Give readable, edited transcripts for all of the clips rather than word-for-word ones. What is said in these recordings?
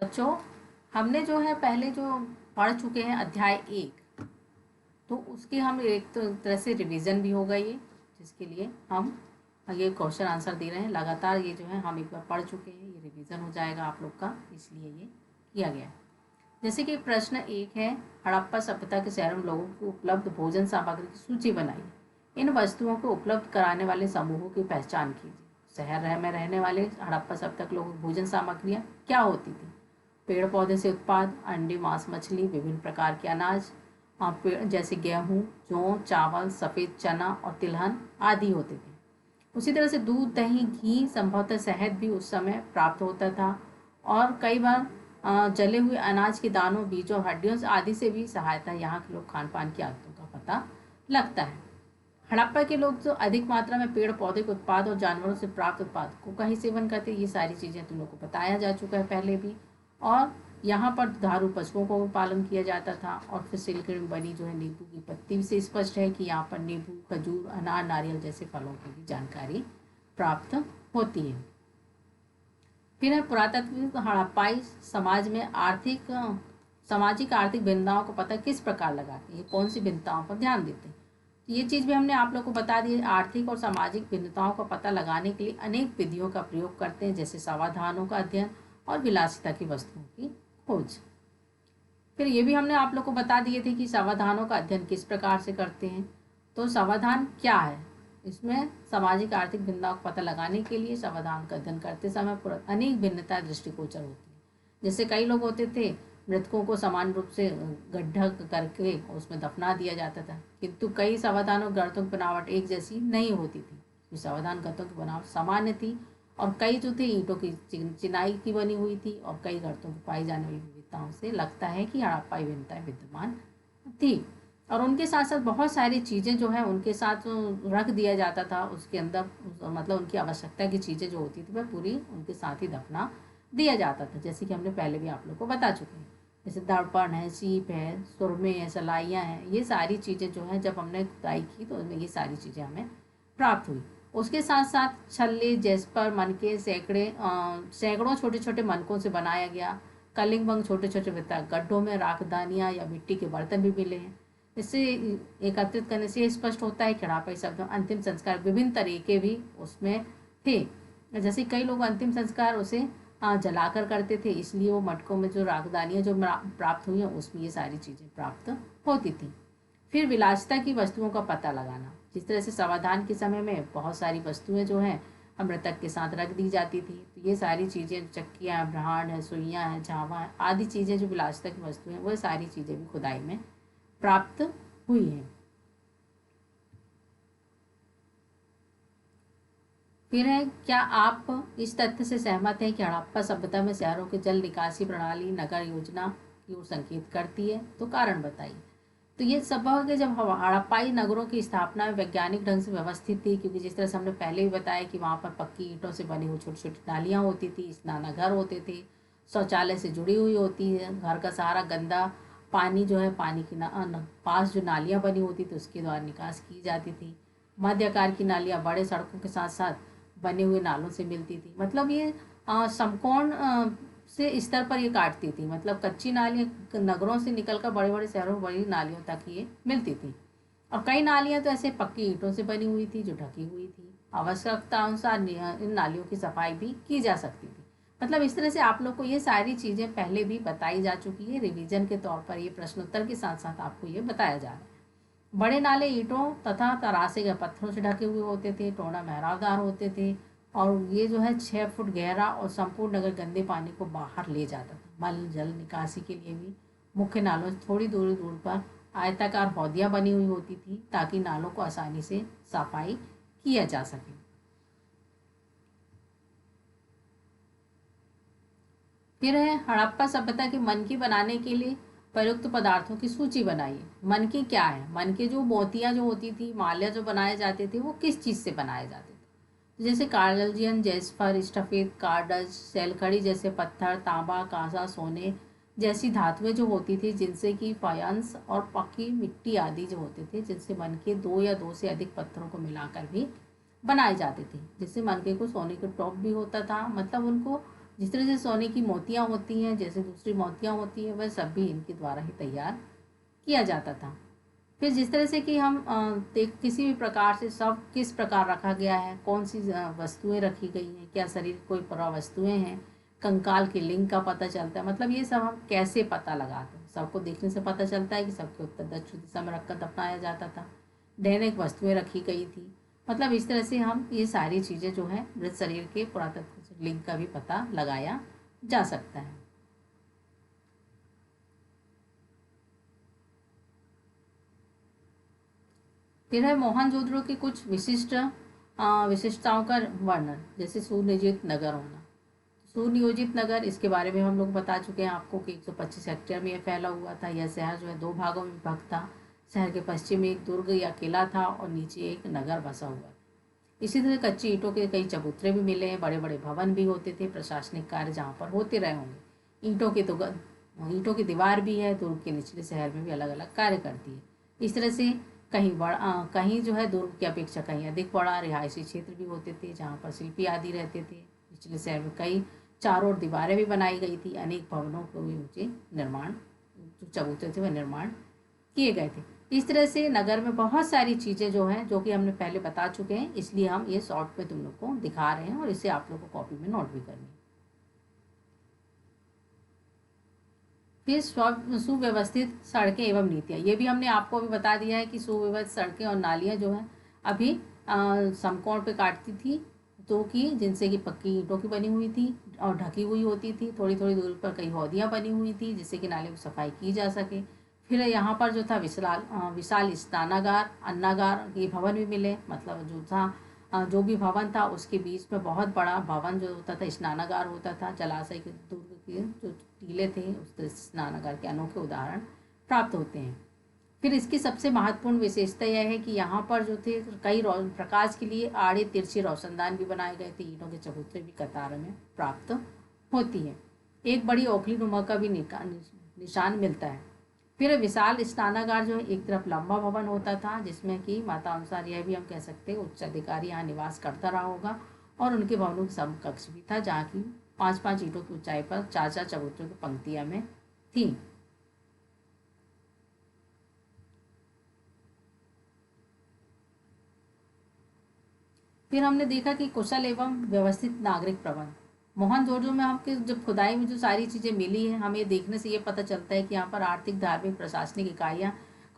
बच्चों, हमने जो है पहले जो पढ़ चुके हैं अध्याय 1, तो उसकी हम एक तो तरह से रिवीजन भी होगा ये, जिसके लिए हम ये क्वेश्चन आंसर दे रहे हैं लगातार। ये जो है हम एक बार पढ़ चुके हैं, ये रिवीजन हो जाएगा आप लोग का, इसलिए ये किया गया है। जैसे कि प्रश्न 1 है, हड़प्पा सभ्यता के शहरों में लोगों को उपलब्ध भोजन सामग्री की सूची बनाइए। इन वस्तुओं को उपलब्ध कराने वाले समूहों की पहचान कीजिए। शहर में रहने वाले हड़प्पा सभ्यता के लोगों की भोजन सामग्रियाँ क्या होती थी? पेड़ पौधे से उत्पाद, अंडे, मांस, मछली, विभिन्न प्रकार के अनाज जैसे गेहूँ, जौ, चावल, सफ़ेद चना और तिलहन आदि होते थे। उसी तरह से दूध, दही, घी, संभवतः शहद भी उस समय प्राप्त होता था। और कई बार जले हुए अनाज के दानों, बीजों, हड्डियों आदि से भी सहायता यहाँ के लोग खान पान की आदतों का पता लगता है। हड़प्पा के लोग जो अधिक मात्रा में पेड़ पौधे के उत्पाद और जानवरों से प्राप्त उत्पादों का ही सेवन करते, ये सारी चीज़ें तुम लोग को बताया जा चुका है पहले भी। और यहाँ पर दुधारू पशुओं को पालन किया जाता था। और फिर सिल्क में बनी जो है नींबू की पत्ती से स्पष्ट है कि यहाँ पर नींबू, खजूर, अनार, नारियल जैसे फलों की भी जानकारी प्राप्त होती है। फिर है पुरातत्व हड़प्पाई समाज में सामाजिक आर्थिक भिन्नताओं को पता किस प्रकार लगाते हैं, कौन सी भिन्नताओं पर ध्यान देते हैं। तो ये चीज़ भी हमने आप लोग को बता दी है। आर्थिक और सामाजिक भिन्नताओं का पता लगाने के लिए अनेक विधियों का प्रयोग करते हैं, जैसे समाधानों का अध्ययन और विलासिता की वस्तुओं की खोज। फिर ये भी हमने आप लोग को बता दिए थे कि समाधानों का अध्ययन किस प्रकार से करते हैं। तो समाधान क्या है? इसमें सामाजिक आर्थिक भिन्नताओं का पता लगाने के लिए समाधान का अध्ययन करते समय अनेक भिन्नताएं दृष्टिगोचर होती हैं। जैसे कई लोग होते थे, मृतकों को समान रूप से गड्ढा करके उसमें दफना दिया जाता था, किंतु कई समाधानों गर्तों की बनावट एक जैसी नहीं होती थी। समाधान गर्तों की बनावट सामान्य थी और कई जो थे ईंटों की चिनाई की बनी हुई थी और कई गर्तों की पाई जाने वाली विविधताओं से लगता है कि हड़प्पाई भिन्नताएं विद्यमान थी। और उनके साथ साथ बहुत सारी चीज़ें जो है उनके साथ रख दिया जाता था उसके अंदर, मतलब उनकी आवश्यकता की चीज़ें जो होती थी वह पूरी उनके साथ ही दफना दिया जाता था, जैसे कि हमने पहले भी आप लोग को बता चुके हैं। जैसे दर्पण है, सीप है, सुरमे है, सलाइयाँ हैं, ये सारी चीज़ें जो हैं जब हमने खुदाई की तो उसमें ये सारी चीज़ें हमें प्राप्त हुई। उसके साथ साथ छल्ले, जेस्पर, मनके, सैकड़ों छोटे छोटे मनकों से बनाया गया कलिंग, छोटे छोटे गड्ढों में राखदानियाँ या मिट्टी के बर्तन भी मिले हैं। इससे एकत्रित करने से स्पष्ट होता है कि हड़प्पाई शब्द अंतिम संस्कार विभिन्न तरीके भी उसमें थे। जैसे कई लोग अंतिम संस्कार उसे जलाकर करते थे, इसलिए वो मटकों में जो राखदानियाँ जो प्राप्त हुई हैं उसमें ये सारी चीज़ें प्राप्त होती थी। फिर विलासिता की वस्तुओं का पता लगाना, जिस तरह से समाधान के समय में बहुत सारी वस्तुएं जो हैं मृतक के साथ रख दी जाती थी, तो ये सारी चीज़ें चक्कियाँ, ब्रह्मांड है, सुइयाँ हैं, झावा है आदि चीज़ें जो विलासिता की वस्तुएं हैं, वह सारी चीज़ें भी खुदाई में प्राप्त हुई हैं। फिर है, क्या आप इस तथ्य से सहमत हैं कि हड़प्पा सभ्यता में शहरों के जल निकासी प्रणाली नगर योजना की ओर संकेत करती है? तो कारण बताइए। तो ये संभव है जब हड़प्पाई नगरों की स्थापना वैज्ञानिक ढंग से व्यवस्थित थी, क्योंकि जिस तरह से हमने पहले भी बताया कि वहाँ पर पक्की ईंटों से बनी हुई छोटी छोटी नालियाँ होती थी, स्नानाघर होते थे, शौचालय से जुड़ी हुई होती है, घर का सारा गंदा पानी जो है पानी की पास जो नालियाँ बनी होती थी उसके द्वारा निकास की जाती थी। मध्य आकार की नालियाँ बड़े सड़कों के साथ साथ बने हुए नालों से मिलती थी, मतलब ये समकोण से स्तर पर ये काटती थी, मतलब कच्ची नालियाँ नगरों से निकलकर बड़े बड़े शहरों बड़ी नालियों तक ये मिलती थी। और कई नालियाँ तो ऐसे पक्की ईंटों से बनी हुई थी जो ढकी हुई थी। आवश्यकता अनुसार इन नालियों की सफाई भी की जा सकती थी। मतलब इस तरह से आप लोग को ये सारी चीज़ें पहले भी बताई जा चुकी है, रिवीजन के तौर पर ये प्रश्नोत्तर के साथ साथ आपको ये बताया जा रहा है। बड़े नाले ईंटों तथा तरासे गए पत्थरों से ढके हुए होते थे, टोना मेहराबदार होते थे और ये जो है 6 फुट गहरा और संपूर्ण नगर गंदे पानी को बाहर ले जाता था। मल जल निकासी के लिए भी मुख्य नालों से थोड़ी दूर दूर पर आयताकार हौदियाँ बनी हुई होती थी ताकि नालों को आसानी से सफाई किया जा सके। फिर है, हड़प्पा सभ्यता के मनकी बनाने के लिए प्रयुक्त पदार्थों की सूची बनाइए। मनकी क्या है? मनके जो मोतियाँ जो होती थी, माल्या जो बनाए जाते थे, वो किस चीज़ से बनाए जाते थे? तो जैसे कार्डलजियन, जेस्पर, स्टफेद, कार्डज, सैलखड़ी जैसे पत्थर, तांबा, कांसा, सोने जैसी धातुएं जो होती थी, जिनसे कि फायंस और पक्की मिट्टी आदि जो होते थे, जिनसे मनके 2 या 2 से अधिक पत्थरों को मिलाकर भी बनाए जाते थे। जिससे मनके को सोने के टॉप भी होता था, मतलब उनको जिस तरह से सोने की मोतियाँ होती हैं, जैसे दूसरी मोतियाँ होती हैं, वह सब भी इनके द्वारा ही तैयार किया जाता था। फिर जिस तरह से कि हम देख किसी भी प्रकार से सब किस प्रकार रखा गया है, कौन सी वस्तुएं रखी गई हैं, क्या शरीर की कोई वस्तुएं हैं, कंकाल के लिंग का पता चलता है। मतलब ये सब हम कैसे पता लगाते हैं, सबको देखने से पता चलता है कि सबके उत्तर दक्षिण दिशा में रखकर दफनाया जाता था। दैनिक वस्तुएं रखी गई थी। मतलब इस तरह से हम ये सारी चीज़ें जो है मृत शरीर के पुरातत्व लिंग का भी पता लगाया जा सकता है। फिर है मोहनजोदड़ो की कुछ विशिष्टताओं का वर्णन, जैसे सुनियोजित नगर होना। सुनियोजित नगर, इसके बारे में हम लोग बता चुके हैं आपको कि 125 हेक्टेयर में यह फैला हुआ था। यह शहर जो है 2 भागों में विभक्त था। शहर के पश्चिम में एक दुर्ग या किला था और नीचे एक नगर बसा हुआ था। इसी तरह कच्ची ईंटों के कई चबूतरे भी मिले हैं, बड़े बड़े भवन भी होते थे, प्रशासनिक कार्य जहाँ पर होते रहे होंगे। ईंटों की दीवार भी है, दुर्ग के निचले शहर में भी अलग अलग कार्य करती है। इस तरह से कहीं जो है दुर्ग की अपेक्षा कहीं अधिक बड़ा रिहायशी क्षेत्र भी होते थे, जहाँ पर शिल्पी आदि रहते थे। निचले शहर में कई चारों ओर दीवारें भी बनाई गई थी। अनेक भवनों को भी ऊंचे निर्माण, जो चबूतरे थे वह निर्माण किए गए थे। इस तरह से नगर में बहुत सारी चीज़ें जो हैं, जो कि हमने पहले बता चुके हैं, इसलिए हम ये शॉर्ट में तुम लोग को दिखा रहे हैं और इसे आप लोग को कॉपी में नोट भी करनी है। फिर सुव्यवस्थित सड़कें एवं नीतियाँ, ये भी हमने आपको अभी बता दिया है कि सुव्यवस्थित सड़कें और नालियाँ जो हैं अभी समकोण पे काटती थी, तो कि जिनसे कि पक्की ईंटों की बनी हुई थी और ढकी हुई होती थी। थोड़ी थोड़ी दूरी पर कई हौदियाँ बनी हुई थी जिससे कि नाले की सफाई की जा सके। फिर यहाँ पर जो था विशाल स्नानागार, अन्नागार, ये भवन भी मिले। मतलब जो था जो भी भवन था उसके बीच में बहुत बड़ा भवन जो होता था स्नानागार होता था। जलाशय के दुर्ग के जो टीले थे उस स्नानागार के अनोखे उदाहरण प्राप्त होते हैं। फिर इसकी सबसे महत्वपूर्ण विशेषता यह है कि यहाँ पर जो थे कई प्रकाश के लिए आड़े तिरछे रोशनदान भी बनाए गए थे। ईंटों के चबूतरे भी कतार में प्राप्त होती है। एक बड़ी ओखली नुमा का भी निशान मिलता है। फिर विशाल स्नानागार जो है एक तरफ लंबा भवन होता था, जिसमें कि माता अनुसार यह भी हम कह सकते हैं उच्च अधिकारी यहाँ निवास करता रहा होगा, और उनके भवनों के समकक्ष भी था, जहाँ की 5-5 ईंटों की ऊंचाई पर 4-4 चबूतरों की पंक्तियां में थी। फिर हमने देखा कि कुशल एवं व्यवस्थित नागरिक प्रबंध। मोहनजोदड़ो में हमके जब खुदाई में जो सारी चीज़ें मिली है, हमें देखने से ये पता चलता है कि यहाँ पर आर्थिक, धार्मिक, प्रशासनिक इकाइयाँ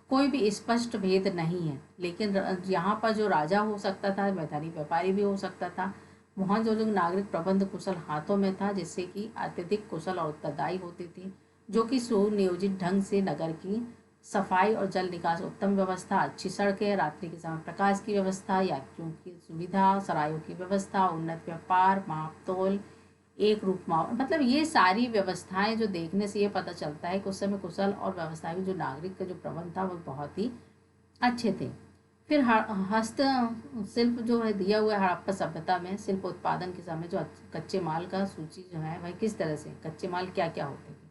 कोई भी स्पष्ट भेद नहीं है। लेकिन यहाँ पर जो राजा हो सकता था वह धनी व्यापारी भी हो सकता था। मोहनजोदड़ो नागरिक प्रबंध कुशल हाथों में था, जिससे कि अत्यधिक कुशल और उत्तरदायी होते थे, जो कि सुनियोजित ढंग से नगर की सफाई और जल निकास, उत्तम व्यवस्था, अच्छी सड़कें, रात्रि के समय प्रकाश की व्यवस्था, यात्रियों की सुविधा, सरायों की व्यवस्था, उन्नत व्यापार, माप तोल, एक रूप माप, मतलब ये सारी व्यवस्थाएं जो देखने से ये पता चलता है कि उस समय कुशल और व्यवसायी जो नागरिक का जो प्रबंध था वो बहुत ही अच्छे थे। फिर हस्त शिल्प जो है दिया हुआ है हड़प्पा सभ्यता में शिल्प उत्पादन के समय जो कच्चे माल का सूची जो है वह किस तरह से कच्चे माल क्या क्या होते थे,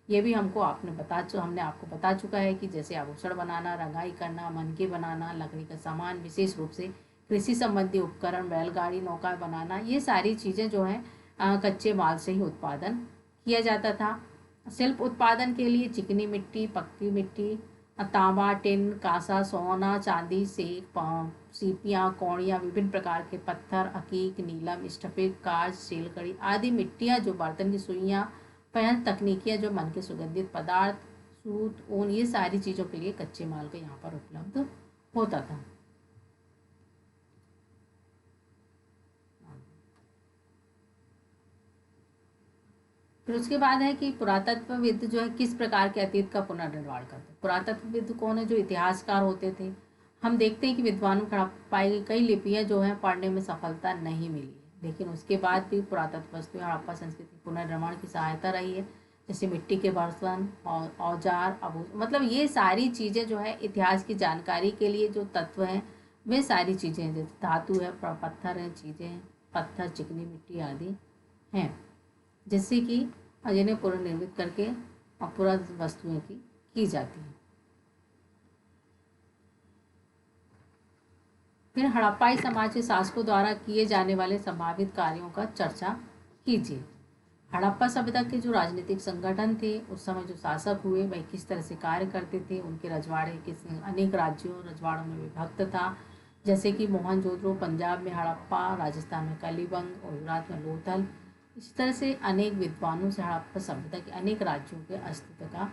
ये भी हमने आपको बता चुका है कि जैसे आभूषण बनाना, रंगाई करना, मनके बनाना, लकड़ी का सामान, विशेष रूप से कृषि संबंधी उपकरण, बैलगाड़ी, नौका बनाना, ये सारी चीज़ें जो हैं कच्चे माल से ही उत्पादन किया जाता था। शिल्प उत्पादन के लिए चिकनी मिट्टी, पक्की मिट्टी, तांबा, टिन, कांसा, सोना, चांदी, सेक, सीपियाँ, कौड़ियाँ, विभिन्न प्रकार के पत्थर, अकीक, नीलम, स्फटिक, कांच, सीलकड़ी आदि मिट्टियाँ, जो बर्तन की सुइयाँ, पहन तकनीकियाँ, जो मन के सुगंधित पदार्थ, सूत, ऊन, ये सारी चीज़ों के लिए कच्चे माल का यहाँ पर उपलब्ध होता था। फिर उसके बाद है कि पुरातत्वविद जो है किस प्रकार के अतीत का पुनर्निर्माण करते हैं। पुरातत्वविद कौन है? जो इतिहासकार होते थे। हम देखते हैं कि विद्वानों को पाई गई कई लिपियाँ जो हैं पढ़ने में सफलता नहीं मिली है, लेकिन उसके बाद भी पुरातत्व वस्तुएं हड़प्पा संस्कृति पुनर्निर्माण की सहायता रही है। जैसे मिट्टी के बर्तन और औजार, मतलब ये सारी चीज़ें जो है इतिहास की जानकारी के लिए जो तत्व हैं वे सारी चीज़ें हैं, जैसे धातु है, पत्थर हैं, चीज़ें हैं, पत्थर, चिकनी मिट्टी आदि हैं, जिससे कि जिन्हें पुनर्निर्मित करके और पुरातत्व वस्तुएं की जाती हैं। फिर हड़प्पाई समाज के शासकों द्वारा किए जाने वाले संभावित कार्यों का चर्चा कीजिए। हड़प्पा सभ्यता के जो राजनीतिक संगठन थे उस समय जो शासक हुए वह किस तरह से कार्य करते थे, उनके रजवाड़े किस अनेक राज्यों रजवाड़ों में विभक्त था, जैसे कि मोहनजोदड़ो पंजाब में हड़प्पा, राजस्थान में कलिबंग और गुजरात में लोथल। इस तरह से अनेक विद्वानों से हड़प्पा सभ्यता के अनेक राज्यों के अस्तित्व का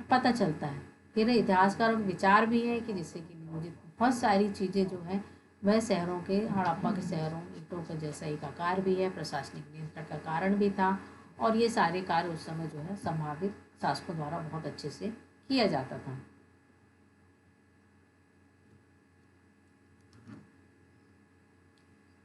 पता चलता है। फिर इतिहासकारों का विचार भी है कि जिससे कि नियोजित बहुत सारी चीज़ें जो है वह शहरों के हड़प्पा के शहरों ईंटों का जैसा एक आकार भी है, प्रशासनिक नियंत्रण का कारण भी था, और ये सारे कार्य उस समय जो है संभावित शासकों द्वारा बहुत अच्छे से किया जाता था।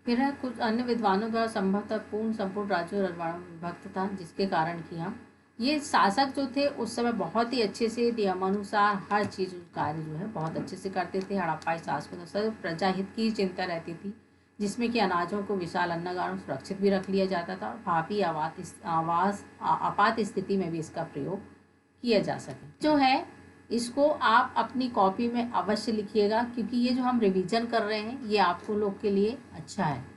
फिर है कुछ अन्य विद्वानों द्वारा संभवतः संपूर्ण राज्यों और रजवाड़ों में विभक्त था, जिसके कारण कि हम ये शासक जो थे उस समय बहुत ही अच्छे से नियमानुसार हर चीज़ कार्य जो है बहुत अच्छे से करते थे। हड़प्पाई शासकों में सब प्रजा हित की चिंता रहती थी, जिसमें कि अनाजों को विशाल अन्नगारों सुरक्षित भी रख लिया जाता था और भावी आपात स्थिति में भी इसका प्रयोग किया जा सके। जो है इसको आप अपनी कॉपी में अवश्य लिखिएगा, क्योंकि ये जो हम रिवीजन कर रहे हैं ये आपको लोग के लिए अच्छा है।